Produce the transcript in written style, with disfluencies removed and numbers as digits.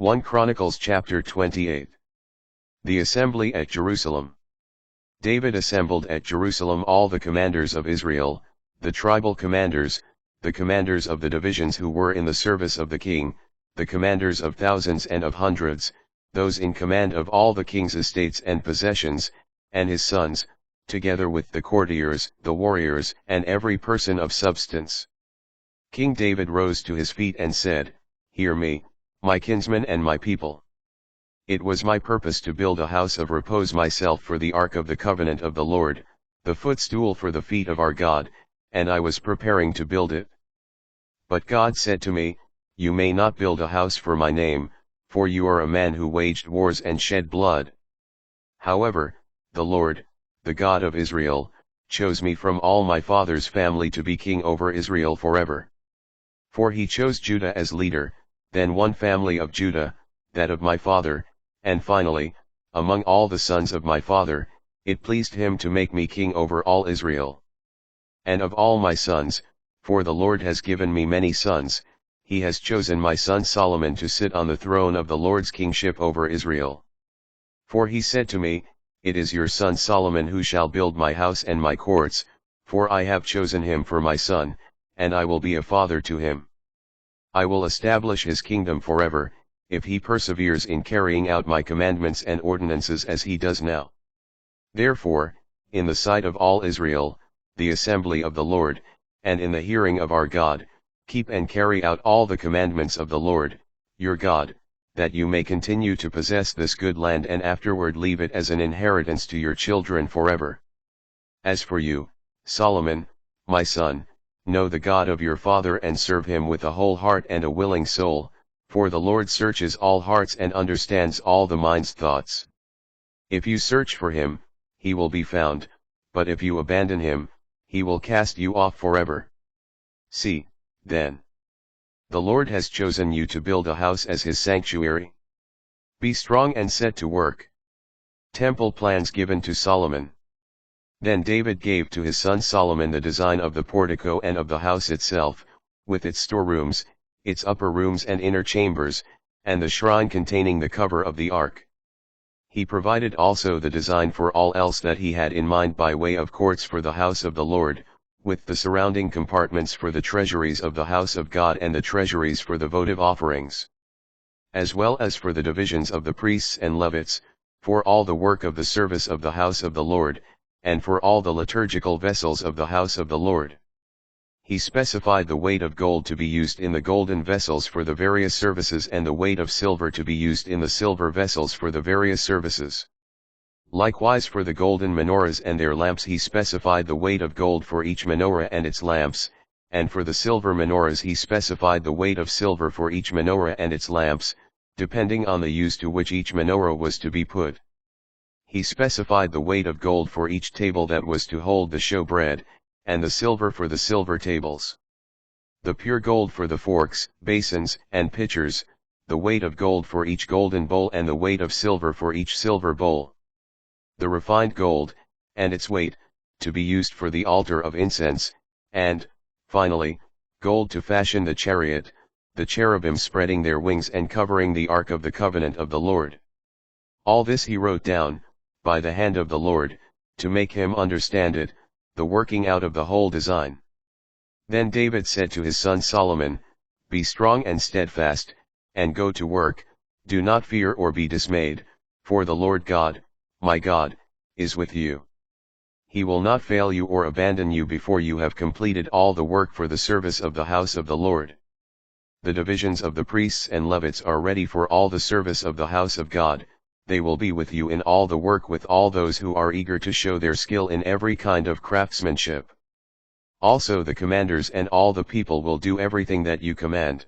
1 Chronicles chapter 28. The assembly at Jerusalem. David assembled at Jerusalem all the commanders of Israel, the tribal commanders, the commanders of the divisions who were in the service of the king, the commanders of thousands and of hundreds, those in command of all the king's estates and possessions, and his sons, together with the courtiers, the warriors, and every person of substance. King David rose to his feet and said, "Hear me, my kinsmen and my people. It was my purpose to build a house of repose myself for the ark of the covenant of the Lord, the footstool for the feet of our God, and I was preparing to build it. But God said to me, You may not build a house for my name, for you are a man who waged wars and shed blood. However, the Lord, the God of Israel, chose me from all my father's family to be king over Israel forever. For he chose Judah as leader, then one family of Judah, that of my father, and finally, among all the sons of my father, it pleased him to make me king over all Israel. And of all my sons, for the Lord has given me many sons, he has chosen my son Solomon to sit on the throne of the Lord's kingship over Israel. For he said to me, It is your son Solomon who shall build my house and my courts, for I have chosen him for my son, and I will be a father to him. I will establish his kingdom forever, if he perseveres in carrying out my commandments and ordinances as he does now. Therefore, in the sight of all Israel, the assembly of the Lord, and in the hearing of our God, keep and carry out all the commandments of the Lord, your God, that you may continue to possess this good land and afterward leave it as an inheritance to your children forever. As for you, Solomon, my son, know the God of your father and serve him with a whole heart and a willing soul, for the Lord searches all hearts and understands all the mind's thoughts. If you search for him, he will be found, but if you abandon him, he will cast you off forever. See, then. The Lord has chosen you to build a house as his sanctuary. Be strong and set to work. Temple plans given to Solomon. Then David gave to his son Solomon the design of the portico and of the house itself, with its storerooms, its upper rooms and inner chambers, and the shrine containing the cover of the ark. He provided also the design for all else that he had in mind by way of courts for the house of the Lord, with the surrounding compartments for the treasuries of the house of God and the treasuries for the votive offerings, as well as for the divisions of the priests and Levites, for all the work of the service of the house of the Lord, and for all the liturgical vessels of the house of the Lord. He specified the weight of gold to be used in the golden vessels for the various services and the weight of silver to be used in the silver vessels for the various services. Likewise for the golden menorahs and their lamps he specified the weight of gold for each menorah and its lamps, and for the silver menorahs he specified the weight of silver for each menorah and its lamps, depending on the use to which each menorah was to be put. He specified the weight of gold for each table that was to hold the showbread, and the silver for the silver tables. The pure gold for the forks, basins, and pitchers, the weight of gold for each golden bowl and the weight of silver for each silver bowl. The refined gold, and its weight, to be used for the altar of incense, and, finally, gold to fashion the chariot, the cherubim spreading their wings and covering the ark of the covenant of the Lord. All this he wrote down, by the hand of the Lord, to make him understand it, the working out of the whole design. Then David said to his son Solomon, Be strong and steadfast, and go to work, do not fear or be dismayed, for the Lord God, my God, is with you. He will not fail you or abandon you before you have completed all the work for the service of the house of the Lord. The divisions of the priests and Levites are ready for all the service of the house of God. They will be with you in all the work with all those who are eager to show their skill in every kind of craftsmanship. Also the commanders and all the people will do everything that you command.